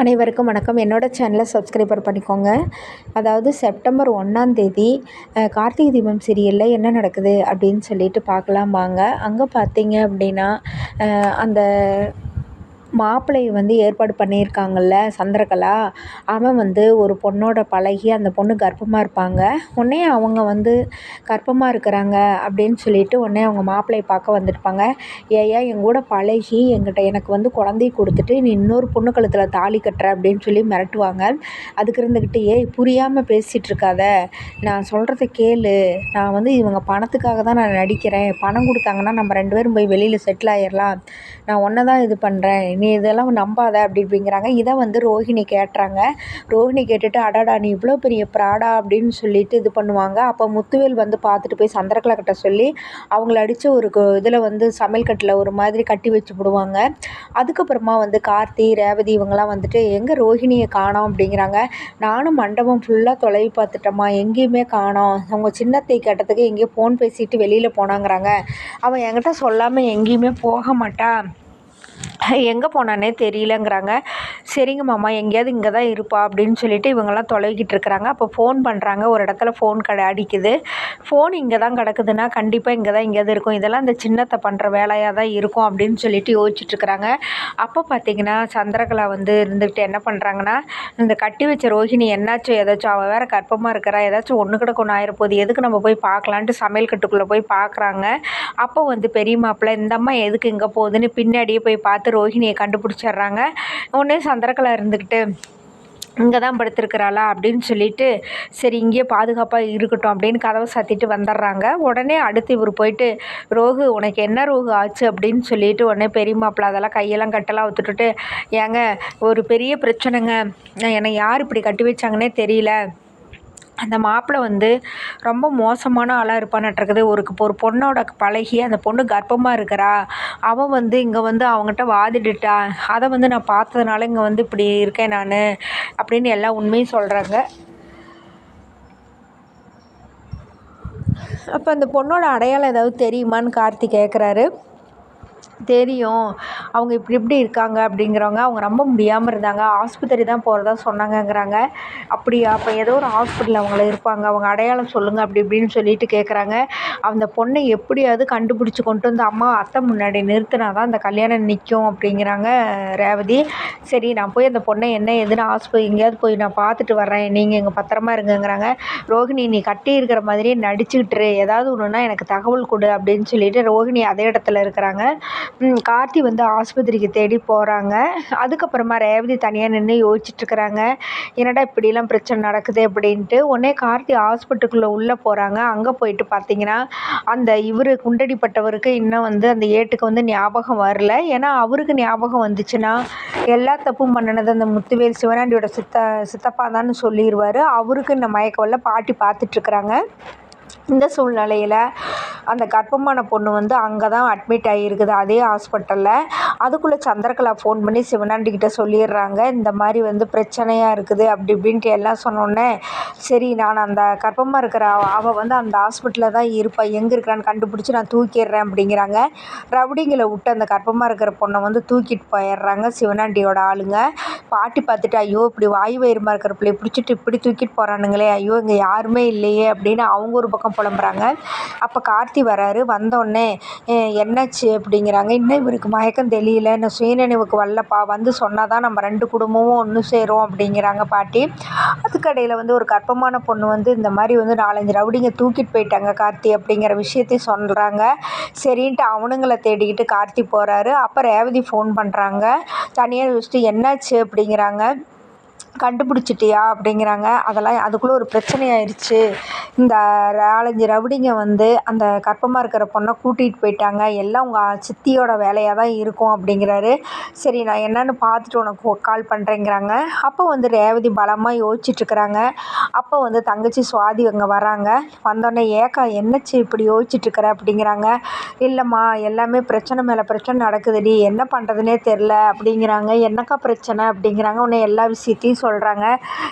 அனைவருக்கும் வணக்கம். என்னோட சேனலை சப்ஸ்கிரைபர் பண்ணிக்கோங்க. அதாவது செப்டம்பர் 1ஆம் தேதி கார்த்திகை தீபம் சீரியலில் என்ன நடக்குது அப்படின்னு சொல்லிட்டு பார்க்கலாம் வாங்க. அங்கே பார்த்தீங்க அப்படின்னா அந்த மாப்பிள்ளையை வந்து ஏற்பாடு பண்ணியிருக்காங்கல்ல சந்திரகலா, அவன் வந்து ஒரு பொண்ணோட பழகி அந்த பொண்ணு கர்ப்பமாக இருப்பாங்க. உடனே அவங்க வந்து கர்ப்பமாக இருக்கிறாங்க அப்படின்னு சொல்லிட்டு உடனே அவங்க மாப்பிள்ளையை பார்க்க வந்துருப்பாங்க. ஏயா என் கூட பழகி எனக்கு வந்து குழந்தைய கொடுத்துட்டு நீ இன்னொரு பொண்ணு கழுத்தில் தாலி கட்டுற அப்படின்னு சொல்லி மிரட்டுவாங்க. அதுக்கு இருந்துக்கிட்டு ஏய் புரியாமல் பேசிகிட்டு இருக்காத, நான் சொல்கிறத கேளு, நான் வந்து இவங்க பணத்துக்காக தான் நான் நடிக்கிறேன், பணம் கொடுத்தாங்கன்னா நம்ம 2 பேரும் போய் வெளியில் செட்டில் ஆயிடலாம், நான் ஒன்றை தான் இது பண்ணுறேன், நீ இதெல்லாம் நம்பாத அப்படிங்கிறாங்க. இதை வந்து ரோஹிணி கேட்டுறாங்க. ரோஹிணி கேட்டுட்டு அடாடா நீ இவ்வளோ பெரிய ப்ராடா அப்படின்னு சொல்லிட்டு இது பண்ணுவாங்க. அப்போ முத்துவேல் வந்து பார்த்துட்டு போய் சந்திரகலா கிட்ட சொல்லி அவங்கள அடித்து ஒரு இதில் வந்து சமையல் கட்டில் ஒரு மாதிரி கட்டி வச்சு விடுவாங்க. அதுக்கப்புறமா வந்து கார்த்தி ரேவதி இவங்கெல்லாம் வந்துட்டு எங்கே ரோஹிணியை காணோம் அப்படிங்கிறாங்க. நானும் மண்டபம் ஃபுல்லாக தொலைவி பார்த்துட்டோம்மா, எங்கேயுமே காணோம், அவங்க சின்னத்தை கேட்டதுக்கு எங்கேயோ ஃபோன் பேசிட்டு வெளியில் போனாங்கிறாங்க, அவன் என்கிட்ட சொல்லாமல் எங்கேயுமே போக மாட்டா, எங்கே போனானே தெரியலங்கிறாங்க. சரிங்க மாமா, எங்கேயாவது இங்கே தான் இருப்பா அப்படின்னு சொல்லிட்டு இவங்கெல்லாம் தொலைகிட்டு இருக்கிறாங்க. அப்போ ஃபோன் பண்ணுறாங்க. ஒரு இடத்துல ஃபோன் அடிக்குது. ஃபோன் இங்கே தான் கிடக்குதுன்னா கண்டிப்பாக இங்கே தான் எங்கேயாவது இருக்கும், இதெல்லாம் இந்த சின்னத்தை பண்ணுற வேலையாக தான் இருக்கும் அப்படின்னு சொல்லிட்டு யோசிச்சுட்ருக்குறாங்க. அப்போ பார்த்தீங்கன்னா சந்திரகலா வந்து இருந்துக்கிட்டு என்ன பண்ணுறாங்கன்னா, இந்த கட்டி வச்ச ரோஹிணி என்னாச்சும் ஏதாச்சும் அவள் வேறு கர்ப்பமாக இருக்கிறா, ஏதாச்சும் ஒன்று கிடக்கு ஒன்று ஆயிரப்போகுது, எதுக்கு நம்ம போய் பார்க்கலான்ட்டு சமையல் கட்டுக்குள்ளே போய் பார்க்குறாங்க. அப்போ வந்து பெரிய மாப்பிள்ளை இந்த அம்மா எதுக்கு இங்கே போகுதுன்னு பின்னாடியே போய் பார்த்து ரோஹிணியை கண்டுபிடிச்சிட்றாங்க. உடனே சந்திரகலா இருந்துக்கிட்டு இங்கே தான் படுத்திருக்கிறாளா அப்படின்னு சொல்லிட்டு சரி இங்கேயே பாதுகாப்பாக இருக்கட்டும் அப்படின்னு கதவை சாத்திட்டு வந்துடுறாங்க. உடனே அடுத்து இவர் போயிட்டு ரோகு உனக்கு என்ன ரோகு ஆச்சு அப்படின்னு சொல்லிட்டு உடனே பெரிய மாப்பிள்ளை அதெல்லாம் கையெல்லாம் கட்டெல்லாம் ஒத்துட்டுட்டு ஏங்க ஒரு பெரிய பிரச்சனைங்க, என்னை யார் இப்படி கட்டி வச்சாங்கன்னே தெரியல, அந்த மாப்பிள்ளை வந்து ரொம்ப மோசமான ஆளாக இருப்பான்னுட்டுருக்குது, ஒரு பொண்ணோட பழகி அந்த பொண்ணு கர்ப்பமாக இருக்கிறா, அவன் வந்து இங்கே வந்து அவங்ககிட்ட வாதிட்டுட்டா, அதை வந்து நான் பார்த்ததுனால இங்கே வந்து இப்படி இருக்கேன் நான் அப்படின்னு எல்லா உண்மையும் சொல்கிறாங்க. அப்போ அந்த பொண்ணோட அடையாளம் ஏதாவது தெரியுமான்னு கார்த்தி கேட்குறாரு. தெரியும், அவங்க இப்படி இப்படி இருக்காங்க அப்படிங்கிறவங்க, அவங்க ரொம்ப முடியாமல் இருந்தாங்க, ஆஸ்பத்திரி தான் போகிறதா சொன்னாங்கங்கிறாங்க. அப்படியா, அப்போ ஏதோ ஒரு ஹாஸ்பிட்டலில் அவங்கள இருப்பாங்க, அவங்க அடையாளம் சொல்லுங்கள் அப்படி இப்படின்னு சொல்லிட்டு கேட்குறாங்க. அந்த பொண்ணை எப்படியாவது கண்டுபிடிச்சி கொண்டு வந்து அம்மா அத்தை முன்னாடி நிறுத்தினா தான் அந்த கல்யாணம் நிற்கும் அப்படிங்கிறாங்க ரேவதி. சரி நான் போய் அந்த பொண்ணை என்ன எதுன்னு எங்கேயாவது போய் நான் பார்த்துட்டு வர்றேன், நீங்கள் இங்கே பத்திரமா இருங்கங்கிறாங்க. ரோஹிணி நீ கட்டி இருக்கிற மாதிரியே நடிச்சுக்கிட்டுரு, ஏதாவது ஒன்றுனா எனக்கு தகவல் கொடு அப்படின்னு சொல்லிட்டு ரோஹிணி அதே இடத்துல இருக்கிறாங்க. கார்த்தி வந்து ஆஸ்பத்திரிக்கு தேடி போகிறாங்க. அதுக்கப்புறமா ரேவதி தனியாக நின்று யோசிச்சுட்ருக்குறாங்க, என்னடா இப்படிலாம் பிரச்சனை நடக்குது அப்படின்ட்டு. உடனே கார்த்தி ஹாஸ்பிட்டலுக்குள்ளே உள்ளே போகிறாங்க. அங்கே போயிட்டு பார்த்தீங்கன்னா அந்த குண்டடிப்பட்டவருக்கு இன்னும் வந்து அந்த ஏட்டுக்கு வந்து ஞாபகம் வரல. ஏன்னா அவருக்கு ஞாபகம் வந்துச்சுன்னா எல்லா தப்பும் பண்ணினது அந்த முத்துவேல் சிவனாண்டியோட சித்தப்பா தான் சொல்லிடுவார். அவருக்கு இந்த மயக்கவல்ல பாட்டி பார்த்துட்ருக்குறாங்க. இந்த சூழ்நிலையில் அந்த கர்ப்பமான பொண்ணு வந்து அங்கே தான் அட்மிட் ஆகியிருக்குது அதே ஹாஸ்பிட்டலில். அதுக்குள்ளே சந்திரகலா ஃபோன் பண்ணி சிவனாண்டிக்கிட்ட சொல்லிடுறாங்க, இந்த மாதிரி வந்து பிரச்சனையாக இருக்குது அப்படி இப்படின்ட்டு எல்லாம் சொன்னோன்னே சரி நான் அந்த கர்ப்பமாக இருக்கிற அவள் வந்து அந்த ஹாஸ்பிட்டலில் தான் இருப்பாள், எங்கே இருக்கிறான்னு கண்டுபிடிச்சி நான் தூக்கிடுறேன் அப்படிங்கிறாங்க. ரவுடிங்களை விட்டு அந்த கர்ப்பமாக இருக்கிற பொண்ணை வந்து தூக்கிட்டு போயிடுறாங்க சிவனாண்டியோட ஆளுங்க. பாட்டி பார்த்துட்டு ஐயோ இப்படி வாய் வயிறுமா இருக்கிற பிள்ளைய பிடிச்சிட்டு இப்படி தூக்கிட்டு போகிறானுங்களே, ஐயோ இங்கே யாருமே இல்லையே அப்படின்னு அவங்க ஒரு பக்கம் புலம்புறாங்க. அப்போ கார்த்தி வராரு. வந்தோடனே என்னாச்சு அப்படிங்கிறாங்க. இன்னும் இவருக்கு மயக்கம் தெரியல, இன்னும் சுயநினைவுக்கு வரலப்பா, வந்து சொன்னால் தான் நம்ம 2 குடும்பமும் ஒன்று சேரும் அப்படிங்கிறாங்க பாட்டி. அதுக்கடையில் வந்து ஒரு கர்ப்பமான பொண்ணு வந்து இந்த மாதிரி வந்து 4-5 ரவுடிங்க தூக்கிட்டு போயிட்டாங்க கார்த்தி அப்படிங்கிற விஷயத்தையும் சொல்கிறாங்க. சரின்ட்டு அவனுங்களை தேடிக்கிட்டு கார்த்தி போகிறாரு. அப்போ ரேவதி ஃபோன் பண்ணுறாங்க. தனியாக யோசிச்சுட்டு என்னாச்சு அப்படிங்கிறாங்க. கண்டுபிடிச்சிட்டியா அப்படிங்கிறாங்க. அதெல்லாம் அதுக்குள்ளே ஒரு பிரச்சனை ஆயிடுச்சு, இந்த 4-5 ரவுடிங்க வந்து அந்த கர்ப்பமாக இருக்கிற பொண்ணை கூட்டிகிட்டு போயிட்டாங்க, எல்லாம் உங்கள் சித்தியோட வேலையாக தான் இருக்கும் அப்படிங்கிறாரு. சரி நான் என்னென்னு பார்த்துட்டு உனக்கு கால் பண்ணுறேங்கிறாங்க. அப்போ வந்து ரேவதி பலமாக யோசிச்சுட்ருக்குறாங்க. அப்போ வந்து தங்கச்சி சுவாதி அங்கே வராங்க. வந்தோடனே ஏக்கா என்னச்சு இப்படி யோசிச்சுட்ருக்குற அப்படிங்கிறாங்க. இல்லைம்மா எல்லாமே பிரச்சனை மேலே பிரச்சனை நடக்குதுடி, என்ன பண்ணுறதுனே தெரில அப்படிங்கிறாங்க. என்னக்கா பிரச்சனை அப்படிங்கிறாங்க. உடனே எல்லா விஷயத்தையும் சொல்கிறாங்க.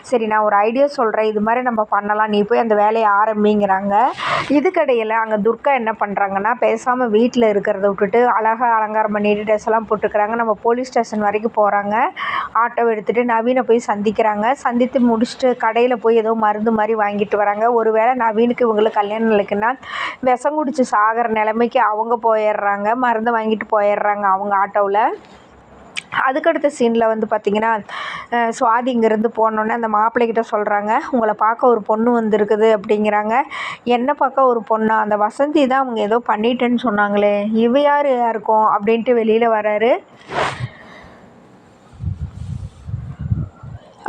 சரி நான் ஒரு ஐடியா சொல்கிறேன், இது மாதிரி நம்ம பண்ணலாம், நீ போய் அந்த வேலையை ஆரம்பிங்கிறாங்க. இதுக்கடையில் அங்கே துர்கா என்ன பண்ணுறாங்கன்னா, பேசாமல் வீட்டில் இருக்கிறத விட்டுட்டு அழகாக அலங்காரம் பண்ணிட்டு ட்ரெஸ் எல்லாம் போட்டுக்கிறாங்க. நம்ம போலீஸ் ஸ்டேஷன் வரைக்கும் போகிறாங்க. ஆட்டோவை எடுத்துகிட்டு நவீனை போய் சந்திக்கிறாங்க. சந்தித்து முடிச்சுட்டு கடையில் போய் ஏதோ மருந்து மாதிரி வாங்கிட்டு வராங்க. ஒரு வேளை நவீனுக்கு இவங்களுக்கு கல்யாணம் நடக்குன்னா விஷம் குடிச்சு சாகிற நிலைமைக்கு அவங்க போயிடுறாங்க. மருந்து வாங்கிட்டு போயிடுறாங்க அவங்க ஆட்டோவில். அதுக்கடுத்த சீனில் வந்து பார்த்திங்கன்னா சுவாதி இங்கேருந்து போனோன்னே அந்த மாப்பிள்ளைகிட்ட சொல்கிறாங்க, உங்களை பார்க்க ஒரு பொண்ணு வந்திருக்குது அப்படிங்கிறாங்க. என்ன பார்க்க ஒரு பொண்ணா? அந்த வசந்தி தான் அவங்க ஏதோ பண்ணிட்டேன்னு சொன்னாங்களே, இவ யார் யாருக்கும் அப்படின்ட்டு வெளியில் வராரு.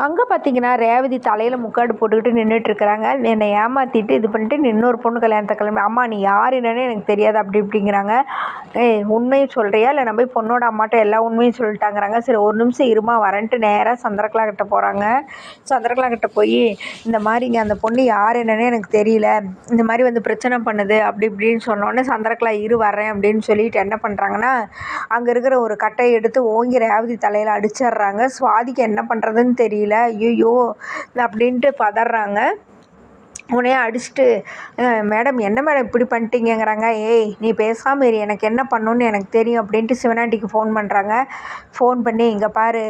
அங்கே பார்த்தீங்கன்னா ரேவதி தலையில் முக்காடு போட்டுக்கிட்டு நின்றுட்டுருக்குறாங்க. என்னை ஏமாற்றிட்டு இது பண்ணிட்டு இன்னொரு பொண்ணு கல்யாணத்தை கிளம்பி, அம்மா நீ யார் என்னன்னு எனக்கு தெரியாது அப்படி இப்படிங்கிறாங்க. உண்மையை சொல்கிறியா இல்லை நம்ம போய் பொண்ணோட அம்மாட்ட எல்லா உண்மையும் சொல்லிட்டாங்கிறாங்க. சரி ஒரு நிமிஷம் இருமா வரேன்ட்டு நேராக சந்திரகலா கிட்ட போகிறாங்க. சந்திரகலா கிட்ட போய் இந்த மாதிரிங்க அந்த பொண்ணு யார் என்னன்னே எனக்கு தெரியல, இந்த மாதிரி வந்து பிரச்சனை பண்ணுது அப்படி இப்படின்னு சொன்னோடனே சந்திரகலா இரு வரேன் அப்படின்னு சொல்லிட்டு என்ன பண்ணுறாங்கன்னா அங்கே இருக்கிற ஒரு கட்டையை எடுத்து ஓங்கி ரேவதி தலையில் அடிச்சிடுறாங்க. சுவாதிக்கு என்ன பண்ணுறதுன்னு தெரியல. ஐயோ அப்படின்ட்டு பதறாங்க. உடனே அடிச்சுட்டு மேடம் என்ன மேடம் இப்படி பண்ணிட்டீங்கிறாங்க. ஏய் நீ பேசாமல் இரு, எனக்கு என்ன பண்ணணுன்னு எனக்கு தெரியும் அப்படின்ட்டு சிவனாண்டிக்கு ஃபோன் பண்ணுறாங்க. ஃபோன் பண்ணி இங்கே பாரு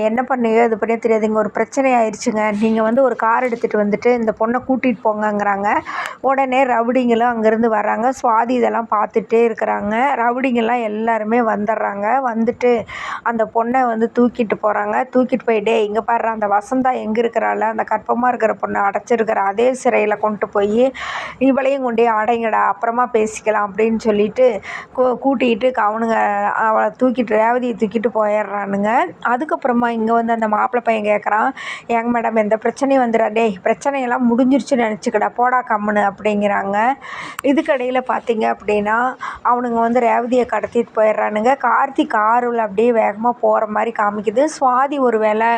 என்ன பண்ணியோ இது பண்ணியோ தெரியாது, இங்கே ஒரு பிரச்சனை ஆயிடுச்சுங்க, நீங்கள் வந்து ஒரு கார் எடுத்துகிட்டு வந்துட்டு இந்த பொண்ணை கூட்டிகிட்டு போங்கங்கிறாங்க. உடனே ரவுடிங்களும் அங்கேருந்து வராங்க. சுவாதி இதெல்லாம் பார்த்துட்டே இருக்கிறாங்க. ரவுடிங்கெல்லாம் எல்லாருமே வந்துடுறாங்க. வந்துட்டு அந்த பொண்ணை வந்து தூக்கிட்டு போகிறாங்க. தூக்கிட்டு போயிட்டே இங்கே பாரு அந்த வசந்தா எங்கே இருக்கிறாள், அந்த கற்பமாக இருக்கிற பொண்ணை அடைச்சிருக்கிற அதே சிறையில் கொண்டு போய் இவளையும் கொண்டே அடைங்கடா அப்புறமா பேசிக்கலாம் அப்படின்னு சொல்லிட்டு கூட்டிகிட்டு அவனுங்க அவளை தூக்கிட்டு ரேவதியை தூக்கிட்டு போயிடுறானுங்க. அதுக்கப்புறமா இங்கே வந்து அந்த மாப்பிள்ளை பையன் கேட்குறான், ஏங்க மேடம் எந்த பிரச்சனையும் வந்துடா, டேய் பிரச்சனையெல்லாம் முடிஞ்சிருச்சுன்னு நினச்சிக்கடா போடா கம்முன்னு அப்படிங்கிறாங்க. இதுக்கடையில் பார்த்தீங்க அப்படின்னா அவனுங்க வந்து ரேவதியை கடத்திட்டு போயிடுறானுங்க. கார்த்திக் காரில் அப்படியே வேகமாக போகிற மாதிரி காமிக்குது. சுவாதி ஒரு வேளை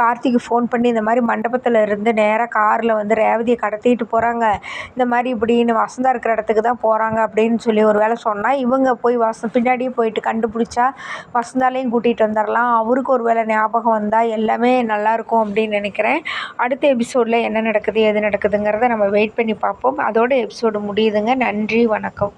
கார்த்திக்கு ஃபோன் பண்ணி இந்த மாதிரி மண்டபத்தில் இருந்து நேராக காரில் வந்து ரேவதியை கடத்திட்டு போகிறாங்க, இந்த மாதிரி இப்படின்னு வசந்தா இருக்கிற இடத்துக்கு தான் போகிறாங்க அப்படின்னு சொல்லி ஒரு வேளை சொன்னால் இவங்க போய் பின்னாடியே போயிட்டு கண்டுபிடிச்சா வசந்தாலையும் கூட்டிகிட்டு வந்துடலாம். அவருக்கு ஒரு வேளை ஞாபகம் வந்தால் எல்லாமே நல்லாயிருக்கும் அப்படின்னு நினைக்கிறேன். அடுத்த எபிசோடில் என்ன நடக்குது எது நடக்குதுங்கிறத நம்ம வெயிட் பண்ணி பார்ப்போம். அதோட எபிசோடு முடியுதுங்க. நன்றி, வணக்கம்.